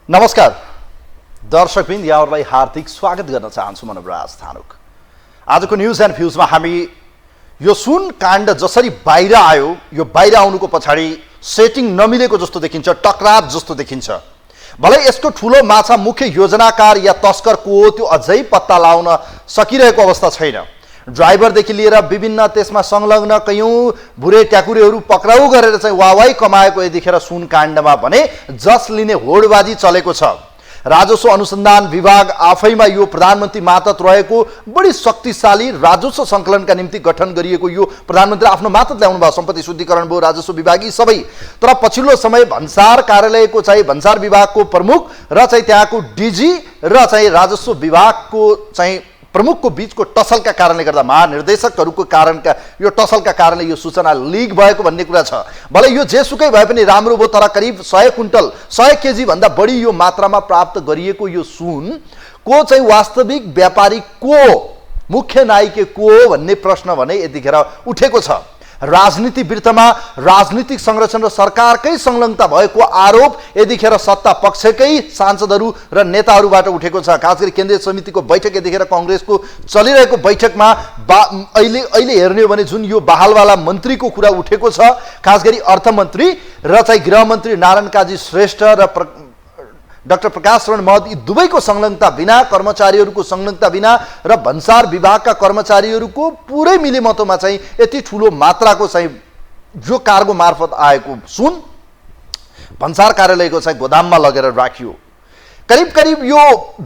नमस्कार दर्शकवृन्द, यहाँहरूलाई हार्दिक स्वागत गर्न चाहन्छु। म नवराज थानुक। आजको न्युज एन्ड भ्युजमा हामी यो सुन काण्ड जसरी बाहिर आयो, यो बाहिर आउनुको पछाडि सेटिङ नमिलेको जस्तो देखिन्छ, टकराव जस्तो देखिन्छ। भलै यसको ठुलो माछा मुख्य योजनाकार या तस्कर को हो त्यो अझै पत्ता लगाउन सकिरहेको अवस्था छैन। ड्राइभरदेखि लिएर विभिन्न त्यसमा संलग्न कयौं भुरे ट्याकुरेहरू पक्राउ गरेर चाहिँ वावाई कमाएको यतिखेर सुन काण्डमा भने जस लिने होडबाजी चलेको छ। राजस्व अनुसन्धान विभाग आफैमा यो प्रधानमन्त्री मातहत रहेको बढी शक्तिशाली राजस्व सङ्कलनका निम्ति गठन गरिएको यो प्रधानमन्त्री आफ्नो मातहत ल्याउनु भयो। सम्पत्ति शुद्धिकरण भयो, राजस्व विभाग, यी सबै। तर पछिल्लो समय भन्सार कार्यालयको चाहिँ भन्सार विभागको प्रमुख र चाहिँ त्यहाँको डिजी र चाहिँ राजस्व विभागको चाहिँ प्रमुखको बीचको टसलका कारणले गर्दा, महानिर्देशकहरूको कारणका यो टसलका कारणले यो सूचना लिक भएको भन्ने कुरा छ। भलै यो जेसुकै भए पनि राम्रो भयो, तर करिब 100 क्विन्टल 100 केजी भन्दा बढी यो मात्रामा प्राप्त गरिएको यो सुन को चाहिँ वास्तविक व्यापारी को, मुख्य नायिके को भन्ने प्रश्न भने यतिखेर उठेको छ। राजनीति वृत्तमा राजनीतिक संरक्षण र सरकारकै संलग्नता भएको आरोप यतिखेर सत्ता पक्षकै सांसदहरू र नेताहरूबाट उठेको छ। खास गरी केन्द्रीय समितिको बैठक यतिखेर कांग्रेसको चलिरहेको बैठकमा अहिले हेर्ने हो भने जुन यो बहालवाला मन्त्रीको कुरा उठेको छ, खास गरी अर्थमन्त्री र चाहिँ गृहमन्त्री नारायण काजी श्रेष्ठ र डाक्टर प्रकाश शरण महत, यी दुवैको संलग्नता बिना, कर्मचारीहरूको संलग्नता बिना र भन्सार विभागका कर्मचारीहरूको पुरै मिलेमतोमा चाहिँ यति ठुलो मात्राको चाहिँ जो कार्गो मार्फत आएको सुन भन्सार कार्यालयको चाहिँ गोदाममा लगेर राखियो। करिब यो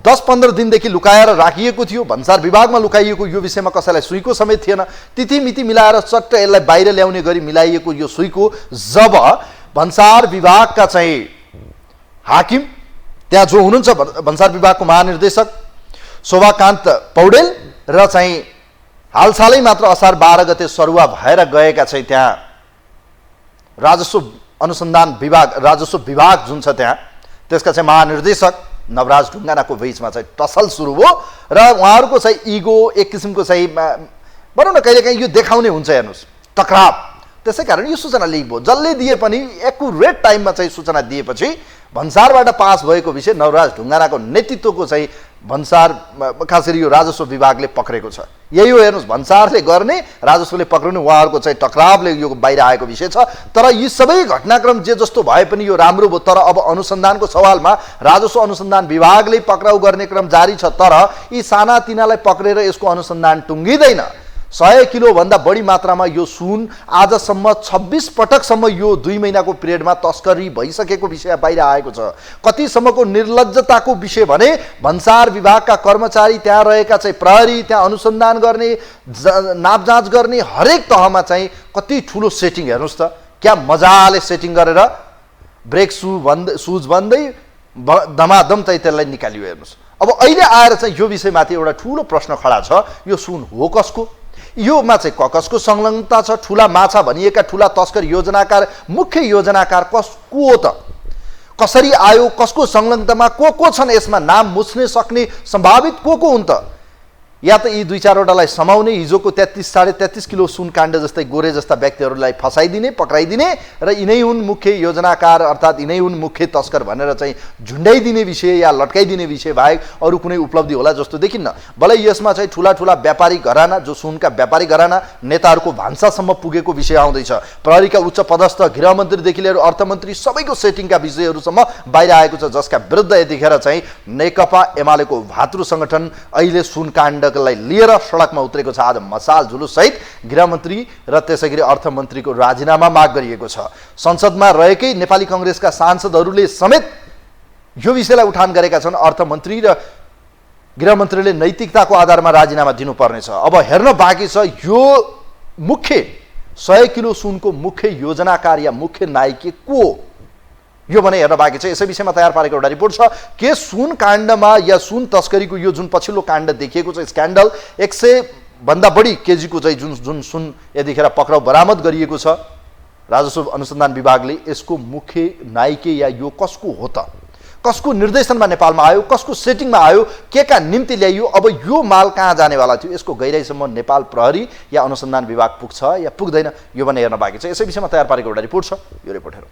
10-15 दिनदेखि लुकाएर राखिएको थियो। भन्सार विभागमा लुकाइएको यो विषयमा कसैलाई सुईको समेत थिएन। तिथिमिति मिलाएर चट्ट यसलाई बाहिर ल्याउने गरी मिलाइएको यो सुईको जब भन्सार विभागका चाहिँ हाकिम, त्यहाँ जो हुनुहुन्छ भन्सार विभागको महानिर्देशक शोभाकान्त पौडेल र चाहिँ हालसालै मात्र असार 12 गते सरुवा भएर गएका चाहिँ त्यहाँ राजस्व अनुसन्धान विभाग, राजस्व विभाग जुन छ त्यहाँ त्यसका चाहिँ महानिर्देशक नवराज ढुङ्गानाको बीचमा चाहिँ टसल सुरु भयो र उहाँहरूको चाहिँ इगो एक किसिमको चाहिँ भनौँ न कहिलेकाहीँ यो देखाउने हुन्छ। हेर्नुहोस्, टकराव। त्यसै कारण यो सूचना लिक भयो। जसले दिए पनि एकुरेट टाइममा चाहिँ सूचना दिएपछि भन्सारबाट पास भएको विषय नवराज ढुङ्गानाको नेतृत्वको चाहिँ भन्सार खास गरी यो राजस्व विभागले पक्रेको छ। यही हो, हेर्नुहोस्, भन्सारले गर्ने, राजस्वले पक्रिने, उहाँहरूको चाहिँ टकरावले यो बाहिर आएको विषय छ। तर यी सबै घटनाक्रम जे जस्तो भए पनि यो राम्रो भयो। तर अब अनुसन्धानको सवालमा राजस्व अनुसन्धान विभागले पक्राउ गर्ने क्रम जारी छ। तर यी सानातिनालाई पक्रेर यसको अनुसन्धान टुङ्गिँदैन। 100 किलो भन्दा बढी मात्रामा यो सुन आजसम्म 26 पटकसम्म यो 2 महिनाको पिरियडमा तस्करी भइसकेको विषय बाहिर आएको छ। कतिसम्मको निर्लज्जताको विषय भने भन्सार विभागका कर्मचारी, त्यहाँ रहेका चाहिँ प्रहरी, त्यहाँ अनुसन्धान गर्ने, नापजाँच गर्ने हरेक तहमा चाहिँ कति ठुलो सेटिङ। हेर्नुहोस् त, क्या मजाले सेटिङ गरेर ब्रेक सुज भन्दै दमादम चाहिँ त्यसलाई निकालियो। हेर्नुहोस्, अब अहिले आएर चाहिँ यो विषयमाथि एउटा ठुलो प्रश्न खडा छ, यो सुन हो कसको, योमा चाहिँ कसको संलग्नता छ। ठुला माछा भनिएका ठुला तस्कर योजनाकार, मुख्य योजनाकार को हो त, कसरी आयो, कसको संलग्नतामा को छन्, यसमा नाम मुछ्ने सक्ने सम्भावित को हुन् त? या त यी 2-4वटालाई समाउने, हिजोको 33-33.5 किलो सुन काण्ड जस्तै गोरे जस्ता व्यक्तिहरूलाई फसाइदिने, पक्राइदिने र यिनै हुन् मुख्य योजनाकार अर्थात् यिनै हुन् मुख्य तस्कर भनेर चाहिँ झुन्डाइदिने विषय या लट्काइदिने विषय बाहेक अरू कुनै उपलब्धि होला जस्तो देखिन्न। भलै यसमा चाहिँ ठुला व्यापारी घराना, जो सुनका व्यापारी घराना नेताहरूको भान्सासम्म पुगेको विषय आउँदैछ। प्रहरीका उच्च पदस्थ, गृहमन्त्रीदेखि लिएर अर्थमन्त्री सबैको सेटिङका विषयहरूसम्म बाहिर आएको छ, जसका विरुद्ध यतिखेर चाहिँ नेकपा एमालेको भातृ सङ्गठन अहिले सुन काण्ड लाई लिएर सडकमा उत्रेको छ। आज मसाल जुलुस सहित गृहमन्त्री र त्यसैगरी अर्थमन्त्रीको राजीनामा माग गरिएको छ। संसदमा रहेकै नेपाली कांग्रेसका सांसदहरूले समेत यो विषयलाई उठान गरेका छन्। अर्थमन्त्री र गृहमन्त्रीले नैतिकताको आधारमा राजीनामा दिनुपर्नेछ। अब हेर्न बाँकी छ यो मुख्य 100 किलो सुनको मुख्य योजनाकार या मुख्य नायिके को, यो भने हेर्न बाँकी छ। यसै विषयमा तयार पारेको एउटा रिपोर्ट छ के सुन काण्डमा या सुन तस्करीको यो जुन पछिल्लो काण्ड देखिएको छ, स्क्यान्डल 100 भन्दा बढी केजीको चाहिँ जुन सुन यतिखेर पक्राउ बरामद गरिएको छ राजस्व अनुसन्धान विभागले, यसको मुख्य नायिके या यो कसको हो त, कसको निर्देशनमा नेपालमा आयो, कसको सेटिङमा आयो, के का निम्ति ल्याइयो, अब यो माल कहाँ जानेवाला थियो, यसको गहिराइसम्म नेपाल प्रहरी या अनुसन्धान विभाग पुग्छ या पुग्दैन, यो भने हेर्न बाँकी छ। यसै विषयमा तयार पारेको एउटा रिपोर्ट छ, यो रिपोर्ट हेरौँ।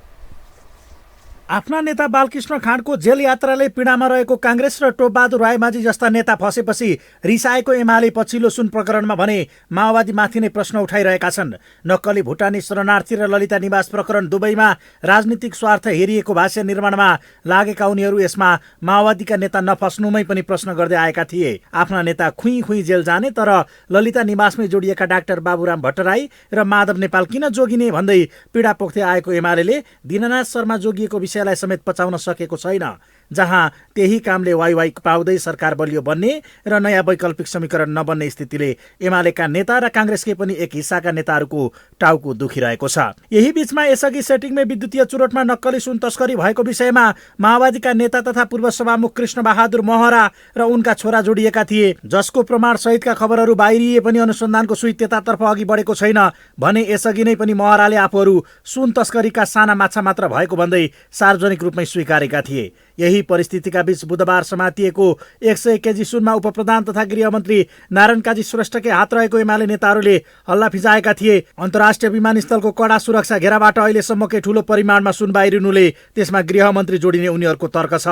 आफ्ना नेता बालकृष्ण खाँडको जेल यात्राले पीडामा रहेको काङ्ग्रेस र टोपबहादुर रायमाझी जस्ता नेता फसेपछि रिसाएको एमाले पछिल्लो सुन प्रकरणमा भने माओवादीमाथि नै प्रश्न उठाइरहेका छन्। नक्कली भुटानी शरणार्थी र ललिता निवास प्रकरण दुवैमा राजनीतिक स्वार्थ हेरिएको भाष्य निर्माणमा लागेका उनीहरू यसमा माओवादीका नेता नफस्नुमै पनि प्रश्न गर्दै आएका थिए। आफ्ना नेता खुई जेल जाने तर ललिता निवासमै जोडिएका डाक्टर बाबुराम भट्टराई र माधव नेपाल किन जोगिने भन्दै पीडा पोख्दै आएको एमाले दीननाथ शर्मा जोगिएको विषयलाई समेत पचाउन सकेको छैन। जहाँ त्यही कामले वाइवाई पाउँदै सरकार बलियो बन्ने र नयाँ वैकल्पिक समीकरण नबन्ने स्थितिले एमालेका नेता र काङ्ग्रेसकै पनि एक हिस्साका नेताहरूको टाउको दुखिरहेको छ। यही बीचमा यसअघि सेटिङमै विद्युतीय चुरोटमा नक्कली सुन तस्करी भएको विषयमा माओवादीका नेता तथा पूर्व सभामुख कृष्ण बहादुर महरा र उनका छोरा जोडिएका थिए, जसको प्रमाण सहितका खबरहरू बाहिरिए पनि अनुसन्धानको सुई त्यतातर्फ अघि बढेको छैन भने यसअघि नै पनि महराले आफूहरू सुन तस्करीका साना माछा मात्र भएको भन्दै सार्वजनिक रूपमै स्वीकारेका थिए। यही परिस्थितिका बीच बुधबार समातिएको 100 केजी सुनमा उपप्रधान तथा गृहमन्त्री नारायण काजी श्रेष्ठकै हात रहेको एमाले नेताहरूले हल्ला फिजाएका थिए। अन्तर्राष्ट्रिय विमानस्थलको कडा सुरक्षा घेराबाट अहिलेसम्मकै ठूलो परिमाणमा सुन बाहिरिनुले त्यसमा गृहमन्त्री जोडिने उनीहरूको तर्क छ।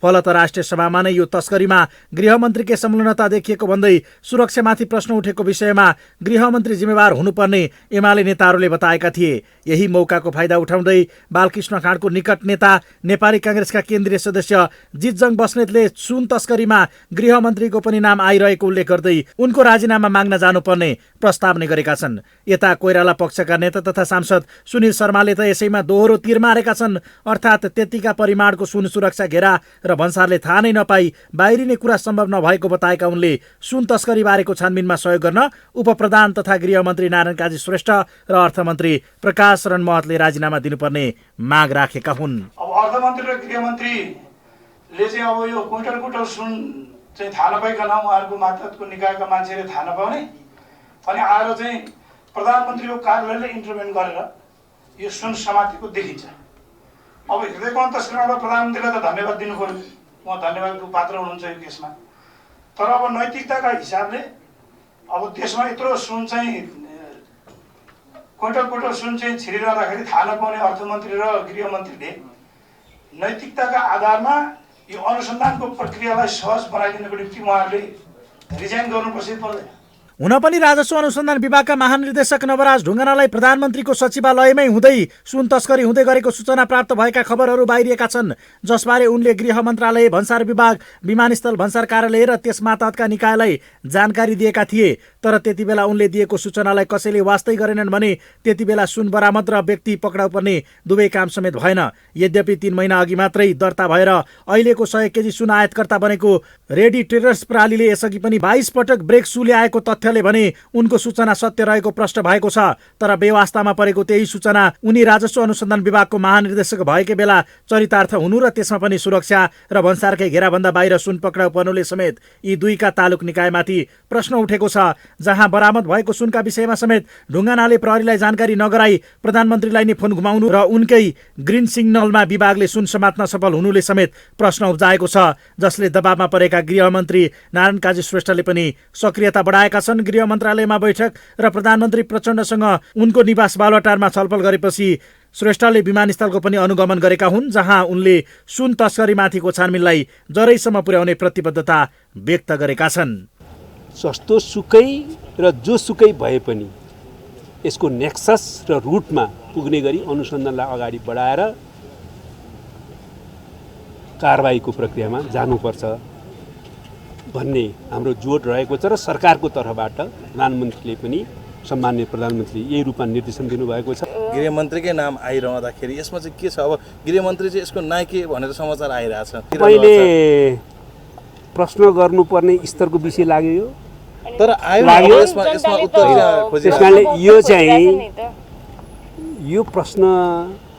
फलत राष्ट्रिय सभामा नै यो तस्करीमा गृहमन्त्रीकै संलग्नता देखिएको भन्दै सुरक्षामाथि प्रश्न उठेको विषयमा गृहमन्त्री जिम्मेवार हुनुपर्ने एमाले नेताहरूले बताएका थिए। यही मौकाको फाइदा उठाउँदै बालकृष्ण खाँडको निकट नेता नेपाली काङ्ग्रेसका केन्द्रीय सदस्य जितजङ बस्नेतले सुन तस्करीमा गृहमन्त्रीको पनि नाम आइरहेको उल्लेख गर्दै उनको राजीनामा माग्न जानुपर्ने प्रस्ताव नै गरेका छन्। यता कोइराला पक्षका नेता तथा सांसद सुनिल शर्माले त यसैमा दोहोरो तीर मारेका छन्। अर्थात् त्यतिका परिमाणको सुन सुरक्षा घेरा र भन्सारले थाहा नै नपाई बाहिरिने कुरा सम्भव नभएको बताएका उनले सुन तस्करी बारेको छानबिनमा सहयोग गर्न उपप्रधान तथा गृहमन्त्री नारायण काजी श्रेष्ठ र अर्थमन्त्री प्रकाश शरण महतले राजीनामा दिनुपर्ने माग राखेका हुन्। अब अर्थमन्त्री र गृहमन्त्रीले चाहिँ अब यो कुइन्टल सुन चाहिँ थाहा नपाइकन उहाँहरूको मातहतको निकायका मान्छेले थाहा नपाउने अनि आएर चाहिँ प्रधानमन्त्रीको कार्यालयले इन्टरभेन गरेर यो सुन समातेको देखिन्छ। अब हृदयको अन्तस्करणबाट प्रधानमन्त्रीलाई त धन्यवाद दिनु पर्यो, उहाँ धन्यवादको पात्र हुनुहुन्छ यो केसमा। तर अब नैतिकताका हिसाबले अब देशमा यत्रो सुन चाहिँ कुइन्टल सुन चाहिँ छिरिरहँदाखेरि थाहा नपाउने अर्थमन्त्री र गृहमन्त्रीले नैतिकताका आधारमा यो अनुसन्धानको प्रक्रियालाई सहज बनाइदिनको निम्ति उहाँहरूले रिजाइन गर्नुपर्छ पर्दैन। हुन पनि राजस्व अनुसन्धान विभागका महानिर्देशक नवराज ढुङ्गानालाई प्रधानमन्त्रीको सचिवालयमै हुँदै सुन तस्करी हुँदै गरेको सूचना प्राप्त भएका खबरहरू बाहिरिएका छन्, जसबारे उनले गृह मन्त्रालय, भन्सार विभाग, विमानस्थल भन्सार कार्यालय र त्यस मातहतका निकायलाई जानकारी दिएका थिए। तर त्यति बेला उनले दिएको सूचनालाई कसैले वास्तै गरेनन् भने त्यति बेला सुन बरामद र व्यक्ति पक्राउ पर्ने दुवै काम समेत भएन। यद्यपि 3 महिना अघि मात्रै दर्ता भएर अहिलेको 100 केजी सुन आयातकर्ता बनेको रेडी ट्रेडर्स प्रणालीले यसअघि पनि 22 पटक ब्रेक सु ल्याएको तथ्यले भने उनको सूचना सत्य रहेको प्रश्न भएको छ। तर बेवास्तामा परेको त्यही सूचना उनी राजस्व अनुसन्धान विभागको महानिर्देशक भएकै बेला चरितार्थ हुनु र त्यसमा पनि सुरक्षा र भन्सारकै घेराभन्दा बाहिर सुन पक्राउ पर्नुले समेत यी दुईका तालुक निकायमाथि प्रश्न उठेको छ। जहाँ बरामद भएको सुनका विषयमा समेत ढुङ्गानाले प्रहरीलाई जानकारी नगराई प्रधानमन्त्रीलाई नै फोन घुमाउनु र उनकै ग्रिन सिग्नलमा विभागले सुन समात्न सफल हुनुले समेत प्रश्न उब्जाएको छ, जसले दबावमा परेका गृहमन्त्री नारायण काजी श्रेष्ठले पनि सक्रियता बढाएका छन्। गृह मन्त्रालयमा बैठक र प्रधानमन्त्री प्रचण्डसँग उनको निवास बालुवाटारमा छलफल गरेपछि श्रेष्ठले विमानस्थलको पनि अनुगमन गरेका हुन्, जहाँ उनले सुन तस्करीमाथिको छानबिनलाई जरैसम्म पुर्याउने प्रतिबद्धता व्यक्त गरेका छन्। जस्तो सुकै र जोसुकै भए पनि यसको नेक्सस र रुटमा पुग्ने गरी अनुसन्धानलाई अगाडि बढाएर कारबाहीको प्रक्रियामा जानुपर्छ भन्ने हाम्रो जोड रहेको छ र सरकारको तर्फबाट प्रधानमन्त्रीले पनि सम्माननीय प्रधानमन्त्री यही रूपमा निर्देशन दिनुभएको छ। गृहमन्त्रीकै नाम आइरहँदाखेरि यसमा चाहिँ के छ, अब गृहमन्त्री चाहिँ यसको नायक भनेर समाचार आइरहेछ। मैले प्रश्न गर्नुपर्ने स्तरको विषय लाग्यो तर आयो यसमा उत्तर त्यसकारणले यो चाहिँ यो प्रश्न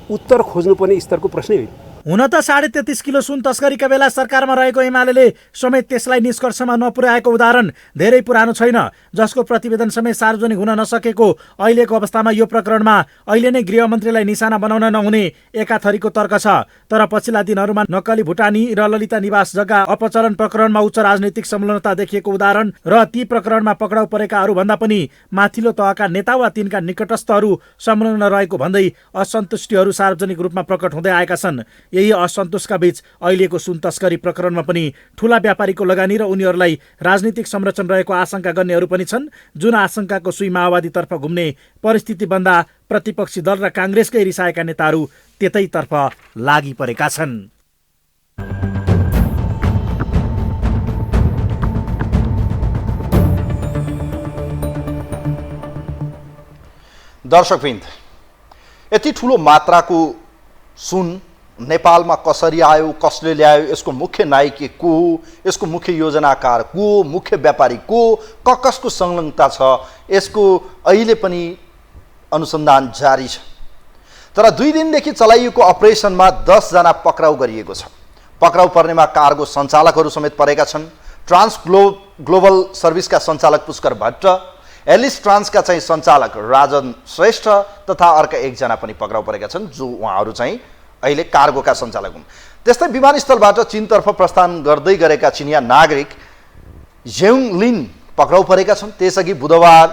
उत्तर खोज्नुपर्ने स्तरको प्रश्नै होइन। हुन त 33.5 किलो सुन तस्करीका बेला सरकारमा रहेको एमाले समेत त्यसलाई निष्कर्षमा नपुर्याएको उदाहरण धेरै पुरानो छैन, जसको प्रतिवेदन समेत सार्वजनिक हुन नसकेको अहिलेको अवस्थामा यो प्रकरणमा अहिले नै गृहमन्त्रीलाई निशाना बनाउन नहुने एकाथरीको तर्क छ। तर पछिल्ला दिनहरूमा नक्कली भुटानी र ललिता निवास जग्गा अपचलन प्रकरणमा उच्च राजनीतिक संलग्नता देखिएको उदाहरण र ती प्रकरणमा पक्राउ परेकाहरू भन्दा पनि माथिल्लो तहका नेता वा तिनका निकटस्थहरू संलग्न रहेको भन्दै असन्तुष्टिहरू सार्वजनिक रूपमा प्रकट हुँदै आएका छन्। यही असन्तोषका बीच अहिलेको सुन तस्करी प्रकरणमा पनि ठूला व्यापारीको लगानी र उनीहरूलाई राजनीतिक संरक्षण रहेको आशंका गर्नेहरू पनि छन्, जुन आशंकाको सुई माओवादीतर्फ घुम्ने परिस्थिति बन्दा प्रतिपक्षी दल र काङ्ग्रेसकै रिसाएका नेताहरू त्यतैतर्फ लागि परेका छन्। दर्शकवृन्द, यति ठुलो मात्राको सुन नेपालमा कसरी आयो, कसले ल्यायो, यसको मुख्य नायक को हो, यसको मुख्य योजनाकार को हो, मुख्य व्यापारी को, कसको संलग्नता छ, यसको अहिले पनि अनुसन्धान जारी छ। तर 2 दिनदेखि चलाइएको अपरेसनमा 10 जना पक्राउ गरिएको छ। पक्राउ पर्नेमा कार्गो सञ्चालकहरू समेत परेका छन्। ग्लोबल सर्भिसका सञ्चालक पुष्कर भट्ट, एलिस ट्रान्सका चाहिँ सञ्चालक राजन श्रेष्ठ तथा अर्का 1 जना पनि पक्राउ परेका छन्, जो उहाँहरू चाहिँ अहिले कार्गोका सञ्चालक हुन्। त्यस्तै विमानस्थलबाट चीनतर्फ प्रस्थान गर्दै गरेका चिनिया नागरिक जेङलिन पक्राउ परेका छन्। त्यसअघि बुधबार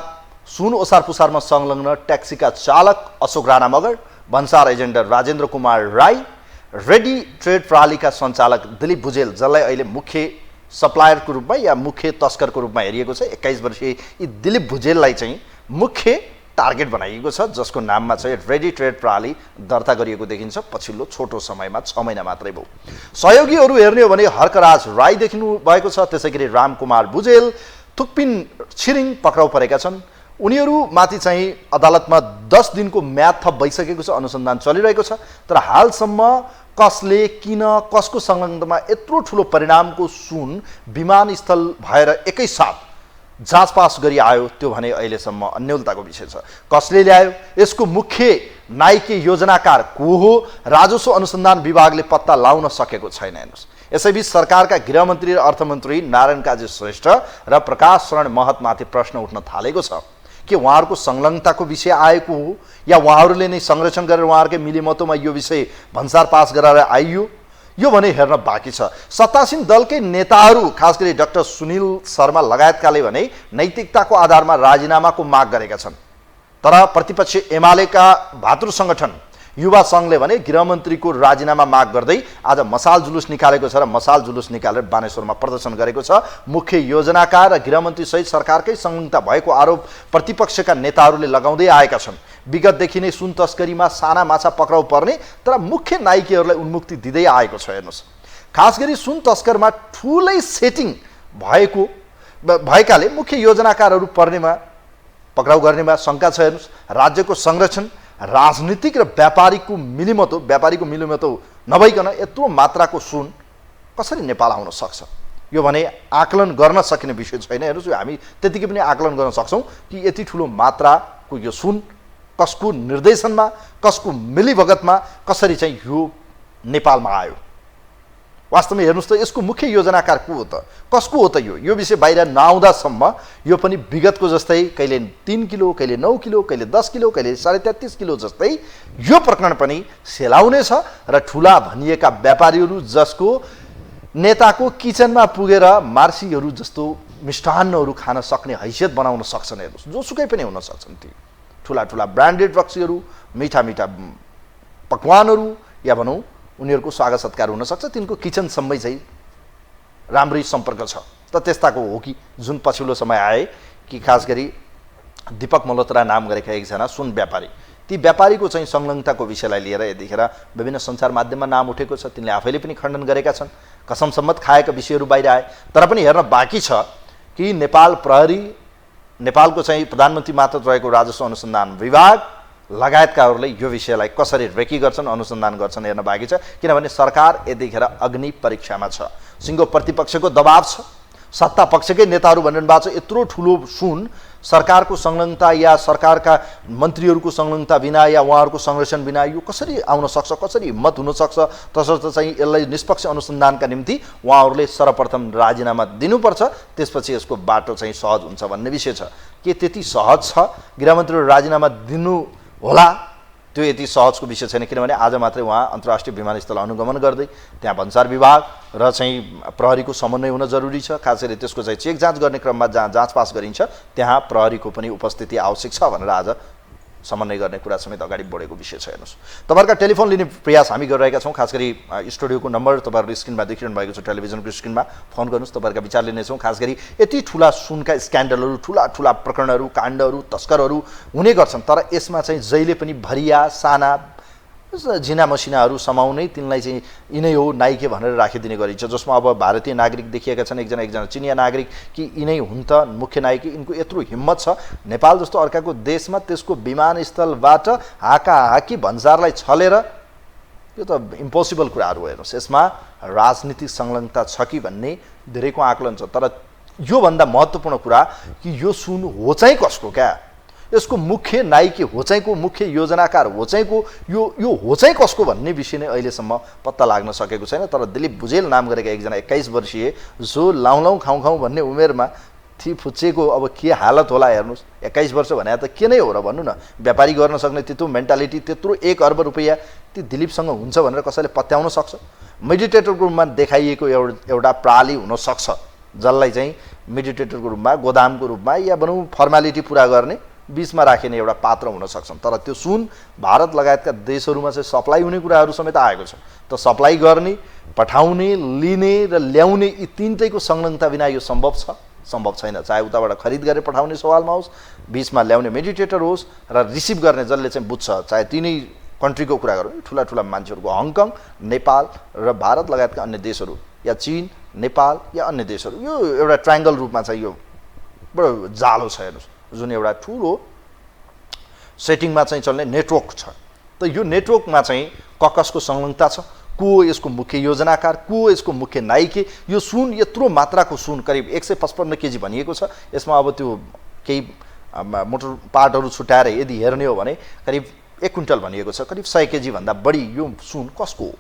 सुन ओसार पुसारमा संलग्न ट्याक्सीका चालक अशोक राणा मगर, भन्सार agent Rajendra Kumar Rai, ready trade प्रणालीका सञ्चालक दिलीप भुजेल, जसलाई अहिले मुख्य सप्लायरको रूपमा या मुख्य तस्करको रूपमा हेरिएको छ, 21 वर्षीय यी दिलीप भुजेललाई चाहिँ मुख्य टार्गेट बनाइएको छ, जसको नाममा चाहिँ रेडी ट्रेड प्रणाली दर्ता गरिएको देखिन्छ। पछिल्लो छोटो समयमा 6 महिना मात्रै भयो। सहयोगीहरू हेर्ने हो भने हर्कराज राई देखिनु भएको छ। त्यसैगरी रामकुमार भुजेल, थुक्पिन छिरिङ पक्राउ परेका छन्। उनीहरूमाथि चाहिँ अदालतमा 10 दिनको म्याद थप भइसकेको छ, अनुसन्धान चलिरहेको छ। तर हालसम्म कसले, किन, कसको संलग्नतामा यत्रो ठुलो परिणामको सुन विमानस्थल भएर एकैसाथ जाँच पास गरी आयो, त्यो भने अहिलेसम्म अन्यलताको विषय छ। कसले ल्यायो, यसको मुख्य नायक योजनाकार को हो, राजस्व अनुसन्धान विभागले पत्ता लाउन सकेको छैन। हेर्नुहोस्, यसैबीच सरकारका गृहमन्त्री र अर्थमन्त्री नारायण काजी श्रेष्ठ र प्रकाश शरण महतमाथि प्रश्न उठ्न थालेको छ कि उहाँहरूको संलग्नताको विषय आएको हो या उहाँहरूले नै संरक्षण गरेर उहाँहरूकै मिलिमतोमा यो विषय भन्सार पास गराएर आइयो, यो भने हेर्न बाँकी छ। सत्तासीन दलकै नेताहरू, खास गरी डाक्टर सुनिल शर्मा लगायतकाले भने नैतिकताको आधारमा राजीनामाको माग गरेका छन्। तर प्रतिपक्ष एमालेका भातृ सङ्गठन युवा सङ्घले भने गृहमन्त्रीको राजीनामा माग गर्दै आज मसाल जुलुस निकालेको छ र मसाल जुलुस निकालेर बानेश्वरमा प्रदर्शन गरेको छ। मुख्य योजनाकार र गृहमन्त्री सहित सरकारकै संलग्नता भएको आरोप प्रतिपक्षका नेताहरूले लगाउँदै आएका छन्। विगतदेखि नै सुन तस्करीमा साना माछा पक्राउ पर्ने तर मुख्य नायकीहरूलाई उन्मुक्ति दिँदै आएको छ। हेर्नुहोस्, खास गरी सुन तस्करमा ठुलै सेटिङ भएकाले मुख्य योजनाकारहरू पर्नेमा, पक्राउ गर्नेमा शङ्का छ। हेर्नुहोस्, राज्यको संरक्षण, राजनीतिक र व्यापारीको मिलिमतो नभइकन यत्रो मात्राको सुन कसरी नेपाल आउन सक्छ, यो भने आकलन गर्न सकिने विषय छैन। हेर्नुहोस्, हामी त्यतिकै पनि आकलन गर्न सक्छौँ कि यति ठुलो मात्राको यो सुन कसको निर्देशनमा, कसको मिलिभगतमा कसरी चाहिँ यो नेपालमा आयो। वास्तवमा हेर्नुहोस् त, यसको मुख्य योजनाकार को हो त, कसको हो त यो विषय बाहिर नआउँदासम्म यो पनि विगतको जस्तै कहिले 3 किलो, कहिले 9 किलो, कहिले 10 किलो, कहिले 33.5 किलो जस्तै यो प्रकरण पनि सेलाउने छ र ठुला भनिएका व्यापारीहरू जसको नेताको किचनमा पुगेर मार्सीहरू जस्तो मिष्टान्नहरू खान सक्ने हैसियत बनाउन सक्छन्। हेर्नुहोस्, जोसुकै पनि हुन सक्छन् ती ठुला ब्रान्डेड रक्सीहरू, मिठा पकवानहरू या भनौँ उनीहरूको स्वागत सत्कार हुनसक्छ, तिनको किचनसम्मै चाहिँ राम्रै सम्पर्क छ। त त्यस्ताको हो कि जुन पछिल्लो समय आए कि खास गरी दीपक मल्होत्रा नाम गरेका एकजना सुन व्यापारी, ती व्यापारीको चाहिँ संलग्नताको विषयलाई लिएर यतिखेर विभिन्न सञ्चार माध्यममा नाम उठेको छ। तिनले आफैले पनि खण्डन गरेका छन्। कसम सम्मत खाएका विषयहरू बाहिर आए। तर पनि हेर्न बाँकी छ कि नेपाल प्रहरी, नेपालको चाहिँ प्रधानमन्त्री मात्र रहेको राजस्व अनुसन्धान विभाग लगायतकाहरूले यो विषयलाई कसरी रेकी गर्छन्, अनुसन्धान गर्छन् हेर्न बाँकी छ। किनभने सरकार यतिखेर अग्नि परीक्षामा छ। सिङ्गो प्रतिपक्षको दबाव छ, सत्ता पक्षकै नेताहरू भनिरहनु भएको छ यत्रो ठुलो सुन सरकारको संलग्नता या सरकारका मन्त्रीहरूको संलग्नता बिना या उहाँहरूको संरक्षण बिना यो कसरी आउन सक्छ, कसरी हिम्मत हुन सक्छ। तसर्थ चाहिँ यसलाई निष्पक्ष अनुसन्धानका निम्ति उहाँहरूले सर्वप्रथम राजीनामा दिनुपर्छ, त्यसपछि यसको बाटो चाहिँ सहज हुन्छ भन्ने विषय छ। के त्यति सहज छ गृहमन्त्रीले राजीनामा दिनु होला? त्यो यति सहजको विषय छैन। किनभने आज मात्रै उहाँ अन्तर्राष्ट्रिय विमानस्थल अनुगमन गर्दै त्यहाँ भन्सार विभाग र चाहिँ प्रहरीको समन्वय हुन जरुरी छ। खास गरी त्यसको चाहिँ चेक जाँच गर्ने क्रममा जहाँ जाँच पास गरिन्छ त्यहाँ प्रहरीको पनि उपस्थिति आवश्यक छ भनेर आज समन्वय गर्ने कुरा समेत अगाडि बढेको विषय छ। हेर्नुहोस्, तपाईँहरूका टेलिफोन लिने प्रयास हामी गरिरहेका छौँ। खास गरी स्टुडियोको नम्बर तपाईँहरू स्क्रिनमा देखिरहनु भएको छ, टेलिभिजनको स्क्रिनमा फोन गर्नुहोस्, तपाईँहरूका विचार लिनेछौँ। खास गरी यति ठुला सुनका स्क्यान्डलहरू, ठुला प्रकरणहरू, काण्डहरू, तस्करहरू हुने गर्छन्, तर यसमा चाहिँ जहिले पनि भरिया साना झिना मसिनाहरू समाउनै तिनलाई चाहिँ यिनै हो नाइके भनेर राखिदिने गरिन्छ, जसमा अब भारतीय नागरिक देखिएका छन्, एकजना चिनिया नागरिक कि यिनै हुन् त मुख्य नायकी। यिनको यत्रो हिम्मत छ, नेपाल जस्तो अर्काको देशमा त्यसको विमानस्थलबाट हाकाहाकी भन्सारलाई छलेर, यो त इम्पोसिबल कुराहरू हो। हेर्नुहोस्, यसमा राजनीतिक संलग्नता छ कि भन्ने धेरैको आकलन छ, तर योभन्दा महत्त्वपूर्ण कुरा कि यो सुन हो चाहिँ कसको, क्या यसको मुख्य नायकी हो चाहिँ को, मुख्य योजनाकार हो चाहिँ को, यो हो चाहिँ कसको भन्ने विषय नै अहिलेसम्म पत्ता लाग्न सकेको छैन। तर दिलीप भुजेल नाम गरेका एकजना 21 वर्षीय जो लाउँ खाउँ भन्ने उमेरमा थिफुच्चेको अब के हालत होला हेर्नुहोस्। 21 वर्ष भने त के नै हो र भन्नु न, व्यापारी गर्न सक्ने त्यत्रो मेन्टालिटी, त्यत्रो 1 अर्ब रुपैयाँ ती दिलीपसँग हुन्छ भनेर कसैले पत्याउन सक्छ? मेडिटेटरको रूपमा देखाइएको एउटा प्रणाली हुनसक्छ, जसलाई चाहिँ मेडिटेटरको रूपमा, गोदामको रूपमा या भनौँ फर्मालिटी पुरा गर्ने बीचमा राखिने एउटा पात्र हुन सक्छन्। तर त्यो सुन भारत लगायतका देशहरूमा चाहिँ सप्लाई हुने कुराहरू समेत आएको छ। त सप्लाई गर्ने, पठाउने, लिने र ल्याउने यी तीनटैको संलग्नता बिना यो सम्भव छैन। चाहे उताबाट खरिद गरेर पठाउने सवालमा होस्, बीचमा ल्याउने मेडिटेटर होस् र रिसिभ गर्ने जसले चाहिँ बुझ्छ, चाहे तिनै कन्ट्रीको कुरा गरौँ, ठुला मान्छेहरूको हङकङ, नेपाल र भारत लगायतका अन्य देशहरू या चीन, नेपाल या अन्य देशहरू, यो एउटा ट्रायङ्गल रूपमा चाहिँ यो बडो जालो छ। हेर्नुहोस्, जुन एउटा ठुलो सेटिङमा चाहिँ चल्ने नेटवर्क छ। त यो नेटवर्कमा चाहिँ कसको संलग्नता छ, को यसको मुख्य योजनाकार, को यसको मुख्य नायिके, यो सुन यत्रो मात्राको सुन करिब 155 केजी भनिएको छ। यसमा अब त्यो केही मोटर पार्टहरू छुट्याएर यदि हेर्ने हो भने करिब 1 क्विन्टल भनिएको छ, करिब 100 केजी भन्दा बढी यो सुन कसको हो?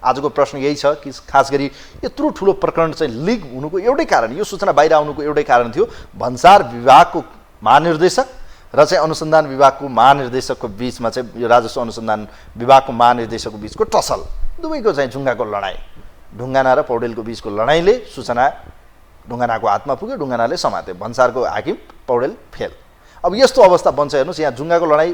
आजको प्रश्न यही छ कि खास गरी यत्रो ठुलो प्रकरण चाहिँ लिक हुनुको एउटै कारण, यो सूचना बाहिर आउनुको एउटै कारण थियो, भन्सार विभागको महानिर्देशक र चाहिँ अनुसन्धान विभागको महानिर्देशकको बीचमा चाहिँ यो राजस्व अनुसन्धान विभागको महानिर्देशकको बीचको टसल, दुवैको चाहिँ ढुङ्गाको लडाइँ, ढुङ्गाना र पौडेलको बीचको लडाइँले सूचना ढुङ्गानाको हातमा पुग्यो, ढुङ्गानाले समात्यो, भन्सारको हाकिम पौडेल फेल। अब यस्तो अवस्था बन्छ। हेर्नुहोस्, यहाँ ढुङ्गाको लडाइँ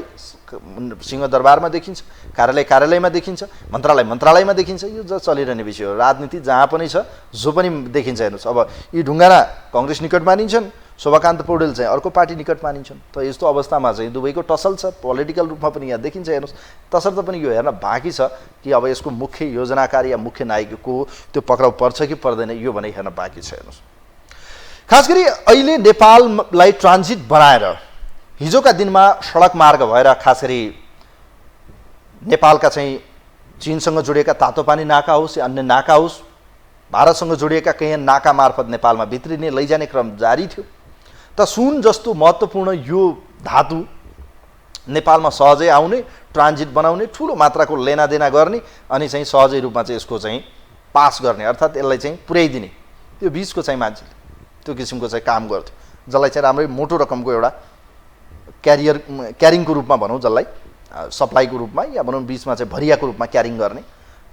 सिंहदरबारमा देखिन्छ, कार्यालयमा देखिन्छ, मन्त्रालयमा देखिन्छ, यो चलिरहने विषय हो। राजनीति जहाँ पनि छ, जो पनि देखिन्छ। हेर्नुहोस्, अब यी ढुङ्गाना कङ्ग्रेस निकट मानिन्छन्, शोभाकान्त पौडेल चाहिँ अर्को पार्टी निकट मानिन्छन्। त यस्तो अवस्थामा चाहिँ दुवैको टसल छ, पोलिटिकल रूपमा पनि यहाँ देखिन्छ। हेर्नुहोस्, तसर्थ पनि यो हेर्न बाँकी छ कि अब यसको मुख्य योजनाकार या मुख्य नायकको त्यो पक्राउ पर्छ कि पर्दैन, यो भने हेर्न बाँकी छ। हेर्नुहोस्, खास गरी अहिले नेपाललाई ट्रान्जिट बनाएर हिजोका दिनमा सडक मार्ग भएर खास गरी नेपालका चाहिँ चीनसँग जोडिएका तातोपानी नाका होस् या अन्य नाका होस्, भारतसँग जोडिएका केही नाका मार्फत नेपालमा भित्रिने लैजाने क्रम जारी थियो। त सुन जस्तो महत्त्वपूर्ण यो धातु नेपालमा सहजै आउने, ट्रान्जिट बनाउने, ठुलो मात्राको लेनादेना गर्ने अनि चाहिँ सहजै रूपमा चाहिँ यसको चाहिँ पास गर्ने, अर्थात् यसलाई चाहिँ पुर्याइदिने, त्यो बिचको चाहिँ मान्छेले त्यो किसिमको चाहिँ काम गर्थ्यो, जसलाई चाहिँ राम्रै मोटो रकमको एउटा क्यारिङको रूपमा भनौँ, जसलाई सप्लाईको रूपमा या भनौँ बिचमा चाहिँ भरियाको रूपमा क्यारिङ गर्ने,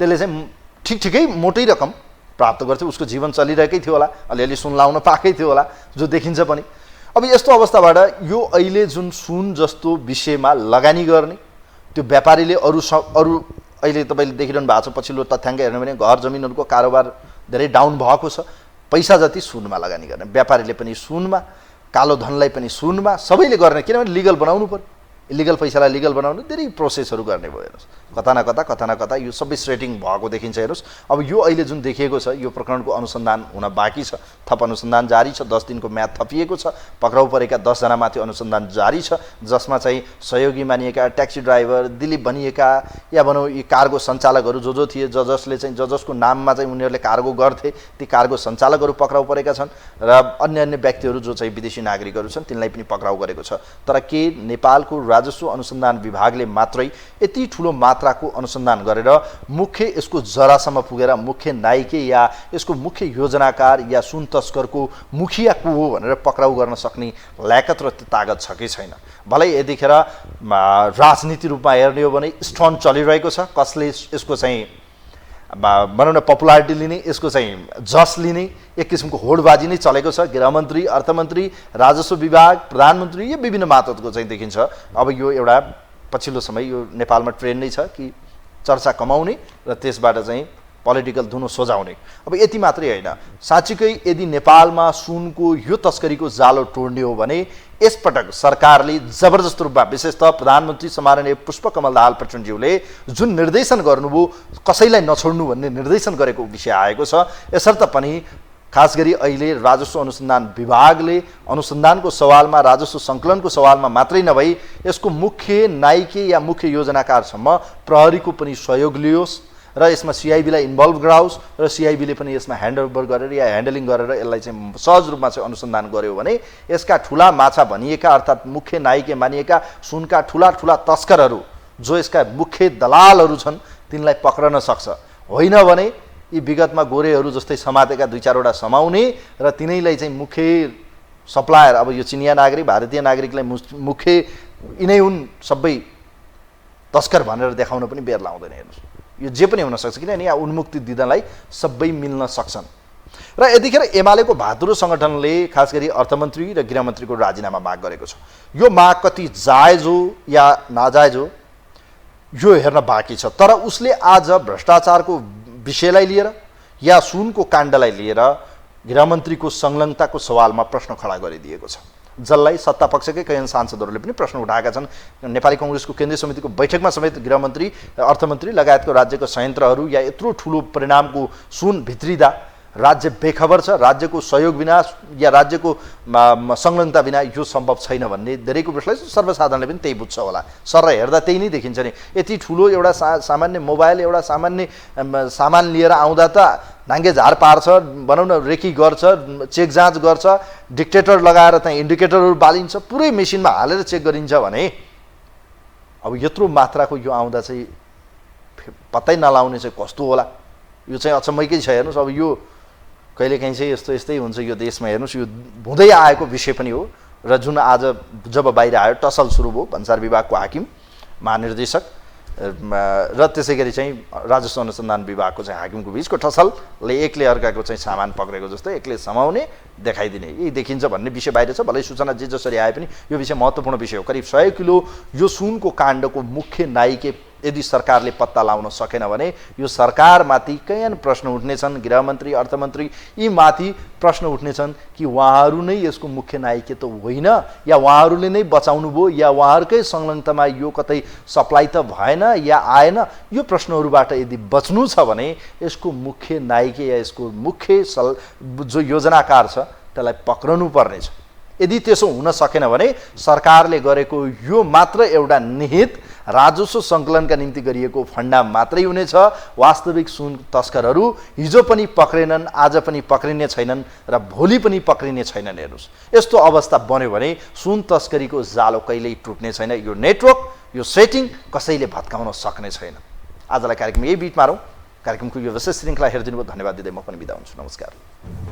त्यसले चाहिँ ठिकै मोटै रकम प्राप्त गर्थ्यो। उसको जीवन चलिरहेकै थियो होला, अलिअलि सुन लाउन पाएकै थियो होला, जो देखिन्छ पनि। अब यस्तो अवस्थाबाट यो अहिले जुन सुन जस्तो विषयमा लगानी गर्ने, त्यो व्यापारीले अरू अहिले तपाईँले देखिरहनु भएको छ, पछिल्लो तथ्याङ्क हेर्नु भने घर जमिनहरूको कारोबार धेरै डाउन भएको छ। पैसा जति सुनमा लगानी गर्ने, व्यापारीले पनि सुनमा, कालो धनलाई पनि सुनमा, सबैले गर्ने, किनभने लिगल बनाउनु पर्यो। इलिगल पैसालाई लिगल बनाउनु धेरै प्रोसेसहरू गर्ने भयो। हेर्नुहोस्, कता न कता यो सबै सेटिङ भएको देखिन्छ। हेर्नुहोस्, अब यो अहिले जुन देखिएको छ, यो प्रकरणको अनुसन्धान हुन बाँकी छ, थप अनुसन्धान जारी छ, 10 दिनको म्याद थपिएको छ, पक्राउ परेका 10 जनामाथि अनुसन्धान जारी छ, जसमा चाहिँ सहयोगी मानिएका ट्याक्सी ड्राइभर, दिलीप भनिएका या भनौँ यी कार्गो सञ्चालकहरू जो थिए, जसले चाहिँ जसको नाममा चाहिँ उनीहरूले कार्गो गर्थे, ती कार्गो सञ्चालकहरू पक्राउ परेका छन् र अन्य व्यक्तिहरू जो चाहिँ विदेशी नागरिकहरू छन् तिनलाई पनि पक्राउ गरेको छ। तर के नेपालको राजस्व अनुसन्धान विभागले मात्रै यति ठुलो मात्राको अनुसन्धान गरेर मुख्य यसको जरासम्म पुगेर मुख्य नायिके या यसको मुख्य योजनाकार या सुन तस्करको मुखिया को हो भनेर पक्राउ गर्न सक्ने ल्याकत र तागत छ कि छैन? भलै यतिखेर राजनीति रूपमा हेर्ने हो भने स्टन्ट चलिरहेको छ, कसले यसको चाहिँ भनौँ न पपुलारिटी लिने, यसको चाहिँ जस लिने एक किसिमको होडबाजी नै चलेको छ। गृहमन्त्री, अर्थमन्त्री, राजस्व विभाग, प्रधानमन्त्री यो विभिन्न मातहतको चाहिँ देखिन्छ। अब यो एउटा पछिल्लो समय यो नेपालमा ट्रेन्ड नै छ कि चर्चा कमाउने र त्यसबाट चाहिँ पोलिटिकल धुनो सोझाउने। अब यति मात्रै होइन, साँच्चीकै यदि नेपालमा सुनको यो तस्करीको जालो तोड्ने हो भने यसपटक सरकारले जबरजस्त रूपमा, विशेषतः प्रधानमन्त्री सम्माननीय पुष्पकमल दाहाल प्रचण्डज्यूले जुन निर्देशन गर्नुभयो कसैलाई नछोड्नु भन्ने निर्देशन गरेको विषय आएको छ, यसर्थ पनि खास गरी अहिले राजस्व अनुसन्धान विभागले अनुसन्धानको सवालमा, राजस्व सङ्कलनको सवालमा मात्रै नभई यसको मुख्य नायिके या मुख्य योजनाकारसम्म प्रहरीको पनि सहयोग लियोस् र यसमा सिआइबीलाई इन्भल्भ गराओस् र सिआइबीले पनि यसमा ह्यान्डओभर गरेर या ह्यान्डलिङ गरेर यसलाई चाहिँ सहज रूपमा चाहिँ अनुसन्धान गर्यो भने यसका ठुला माछा भनिएका अर्थात् मुख्य नायिके मानिएका सुनका ठुला ठुला तस्करहरू जो यसका मुख्य दलालहरू छन् तिनलाई पक्रन सक्छ। होइन भने यी विगतमा गोरेहरू जस्तै समातेका 2-4वटा समाउने र तिनैलाई चाहिँ मुख्य सप्लायर, अब यो चिनिया नागरिक, भारतीय नागरिकलाई मुख्य यिनै हुन् सबै तस्कर भनेर देखाउन पनि बेर लाउँदैन। हेर्नुहोस्, यो जे पनि हुनसक्छ, किनभने यहाँ उन्मुक्ति दिनलाई सबै मिल्न सक्छन्। र यतिखेर एमालेको भातृ सङ्गठनले खास गरी अर्थमन्त्री र गृहमन्त्रीको राजीनामा माग गरेको छ। यो माग कति जायज हो या नाजायज हो यो हेर्न बाँकी छ। तर उसले आज भ्रष्टाचारको विषयलाई लिएर या सुनको काण्डलाई लिएर गृहमन्त्रीको संलग्नताको सवालमा प्रश्न खडा गरिदिएको छ, जसलाई सत्तापक्षकै कैयन सांसदहरूले पनि प्रश्न उठाएका छन्। नेपाली कङ्ग्रेसको केन्द्रीय समितिको बैठकमा समेत गृहमन्त्री, अर्थमन्त्री लगायतको राज्यको संयन्त्रहरू या यत्रो ठुलो परिणामको सुन भित्रिँदा राज्य बेखबर छ, राज्यको सहयोग बिना या राज्यको संलग्नता बिना यो सम्भव छैन भन्ने धेरैको विषयलाई सर्वसाधारणले पनि त्यही बुझ्छ होला। सर हेर्दा त्यही नै देखिन्छ नि। यति ठुलो एउटा सामान्य मोबाइल, एउटा सामान्य सामान लिएर आउँदा त नाङ्गे झार पार्छ, भनौँ न रेकी गर्छ, चेक जाँच गर्छ, डिक्टेटर लगाएर त्यहाँ इन्डिकेटरहरू बालिन्छ, पुरै मेसिनमा हालेर चेक गरिन्छ भने अब यत्रो मात्राको यो आउँदा चाहिँ पत्तै नलाउने चाहिँ कस्तो होला? यो चाहिँ अचम्मैकै छ। हेर्नुहोस्, अब यो कहिलेकाहीँ चाहिँ यस्तै हुन्छ यो देशमा। हेर्नुहोस्, यो हुँदै आएको विषय पनि हो र जुन आज जब बाहिर आयो टसल सुरु भयो भन्सार विभागको हाकिम, महानिर्देशक र त्यसै गरी चाहिँ राजस्व अनुसन्धान विभागको चाहिँ हाकिमको बिचको ठसलले एकले अर्काको चाहिँ सामान पक्रेको जस्तो एकले समाउने देखाइदिने यही देखिन्छ भन्ने विषय बाहिर छ। भलै सूचना जे जसरी आए पनि यो विषय महत्त्वपूर्ण विषय हो। करिब 100 किलो यो सुनको काण्डको मुख्य नायिके यदि सरकारले पत्ता लाउन सकेन भने यो सरकारमाथि कैयन प्रश्न उठ्नेछन्। गृहमन्त्री, अर्थमन्त्री यी माथि प्रश्न उठ्नेछन् कि उहाँहरू नै यसको मुख्य नायिके त होइन, या उहाँहरूले नै बचाउनु भयो, या उहाँहरूकै संलग्नतामा यो कतै सप्लाई त भएन या आएन। यो प्रश्नहरूबाट यदि बच्नु छ भने यसको मुख्य नायिके या यसको मुख्य जो योजनाकार छ त्यसलाई पक्रनु पर्नेछ। यदि त्यसो हुन सकेन भने सरकारले गरेको यो मात्र एउटा निहित राजस्व सङ्कलनका निम्ति गरिएको फन्डा मात्रै हुनेछ। वास्तविक सुन तस्करहरू हिजो पनि पक्रेनन्, आज पनि पक्रिने छैनन् र भोलि पनि पक्रिने छैनन्। हेर्नुहोस्, यस्तो अवस्था बन्यो भने सुन तस्करीको जालो कहिल्यै टुट्ने छैन। यो नेटवर्क, यो सेटिङ कसैले भत्काउन सक्ने छैन। आजलाई कार्यक्रम यही बिट मारौँ। कार्यक्रमको यो विशेष श्रृङ्खला हेरिदिनु भयो, धन्यवाद दिँदै म पनि बिदा हुन्छु। नमस्कार।